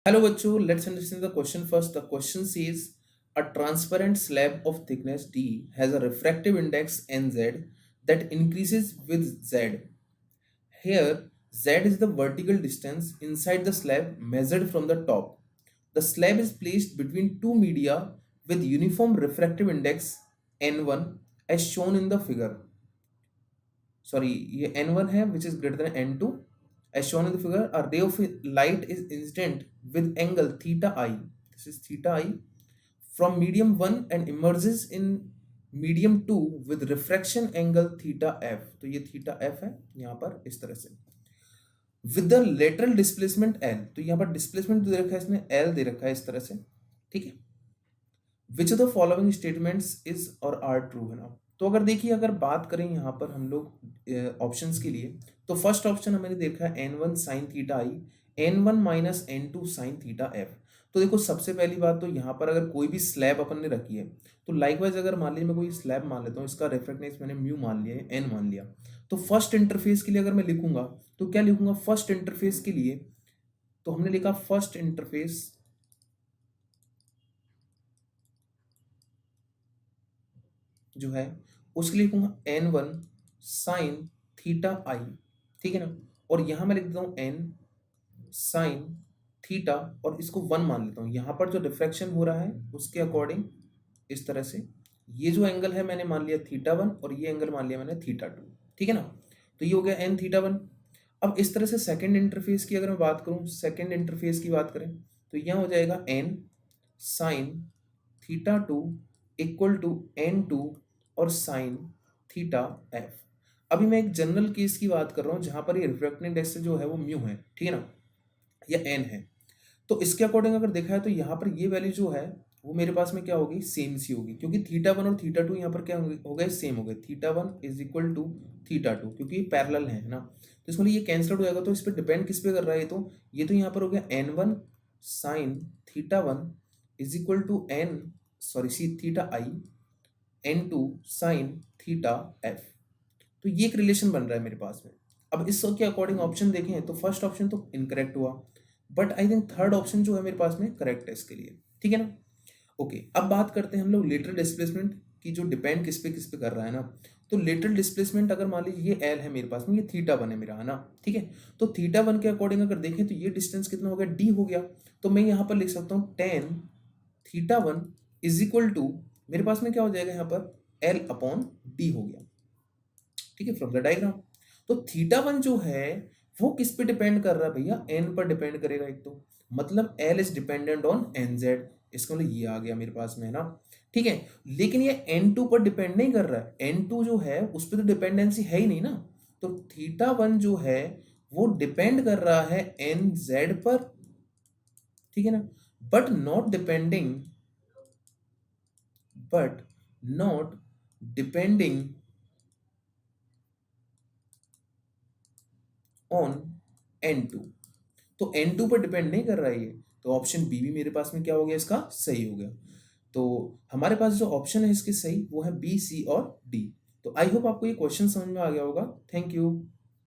Hello, Bachu. Let's understand the question first. The question says a transparent slab of thickness D has a refractive index Nz that increases with Z. Here, Z is the vertical distance inside the slab measured from the top. The slab is placed between two media with uniform refractive index N1 as shown in the figure. Sorry, ये N1 है which is greater than N2 as shown in the figure. A ray of light is incident with angle theta I, this is theta I, from medium 1 and emerges in medium 2 with refraction angle theta f. तो ये theta f है यहाँ पर इस तरह से with the lateral displacement L. तो यहाँ पर displacement दे रखा है इसने L दे रखा है इस तरह से, ठीक है। Which of the following statements is और आर ट्रू है ना। तो अगर देखिए अगर बात करें यहाँ पर हम लोग ऑप्शंस के लिए, तो फर्स्ट ऑप्शन हमने देखा है n one sine theta i, n one minus n two sine theta f. तो देखो सबसे पहली बात तो यहाँ पर अगर कोई भी स्लैब अपन ने रखी है तो लाइकवाइज अगर मान लीजिए मैं कोई स्लैब मान लेता हूँ, इसका रेफ्रेक्टनेस मैंने म्यू मान लिया है, एन मान लिया, तो फर्स्ट इंटरफेस के लिए अगर मैं लिखूंगा तो क्या लिखूंगा, फर्स्ट इंटरफेस के लिए तो हमने लिखा फर्स्ट इंटरफेस जो है उसके लिए लिखूंगा एन वन साइन थीटा आई, ठीक है ना। और यहां मैं लिख देता हूं एन साइन थीटा और इसको वन मान लेता हूं। यहां पर जो रिफ्रैक्शन हो रहा है उसके अकॉर्डिंग इस तरह से ये जो एंगल है मैंने मान लिया थीटा वन और ये एंगल मान लिया मैंने थीटा टू, ठीक है ना। तो ये हो गया एन थीटा वन। अब इस तरह से सेकंड इंटरफेस की अगर मैं बात करूं, सेकंड इंटरफेस की बात करें तो यहां हो जाएगा n sine theta two equal to n two और साइन थीटा एफ। अभी मैं एक जनरल केस की बात कर रहा हूं जहां पर ये रिफ्रैक्टिव इंडेक्स जो है वो म्यू है, ठीक है ना, या एन है। तो इसके अकॉर्डिंग अगर देखा है तो यहाँ पर ये वैल्यू जो है वो मेरे पास में क्या होगी, सेम सी होगी, क्योंकि थीटा वन और थीटा टू यहाँ पर क्या हो गए, सेम हो गए। Theta one is equal to theta two, क्योंकि ये पैरेलल है ना, तो इसमें ये कैंसिल हो जाएगा। तो इस पर डिपेंड किस पे कर रहा है, तो ये तो यहाँ पर हो गया n one sine theta one is equal to n sorry sine theta i n two sine theta f. तो ये एक रिलेशन बन रहा है मेरे पास में। अब इसके अकॉर्डिंग ऑप्शन देखें तो फर्स्ट ऑप्शन तो इनकरेक्ट हुआ, but I think third option जो है मेरे पास में करेक्ट है इसके लिए, ठीक है ना। ओके, अब बात करते हैं हम लोग लेटरल डिस्प्लेसमेंट की, जो डिपेंड किस पे कर रहा है ना। तो लेटरल डिस्प्लेसमेंट अगर मान लीजिए ये एल है मेरे पास में, ये थीटा वन है मेरा, है ना, ठीक है। तो थीटा वन के अकॉर्डिंग अगर देखें तो ये डिस्टेंस कितना हो गया, डी हो गया। तो मैं यहाँ पर लिख सकता हूँ tan theta one is equal to, मेरे पास में क्या हो जाएगा यहाँ पर एल अपॉन डी हो गया, ठीक है, फ्रॉम द डायग्राम। तो थीटा वन जो है वो किस पे डिपेंड कर रहा है भैया, एन पर डिपेंड करेगा एक तो, मतलब L is dependent on an Z. इसका मतलब ये आ गया मेरे पास में, है ना, ठीक है। लेकिन ये एन टू पर डिपेंड नहीं कर रहा है, एन टू जो है उस पर तो डिपेंडेंसी है ही नहीं ना। तो थीटा वन जो है वो डिपेंड कर रहा है एन जेड पर, ठीक है ना, but not depending on n two. तो एन टू पर डिपेंड नहीं कर रहा है ये। तो ऑप्शन बी भी मेरे पास में क्या हो गया, इसका सही हो गया। तो हमारे पास जो ऑप्शन है इसके सही वो है बी सी और डी। तो आई होप आपको ये क्वेश्चन समझ में आ गया होगा। Thank you.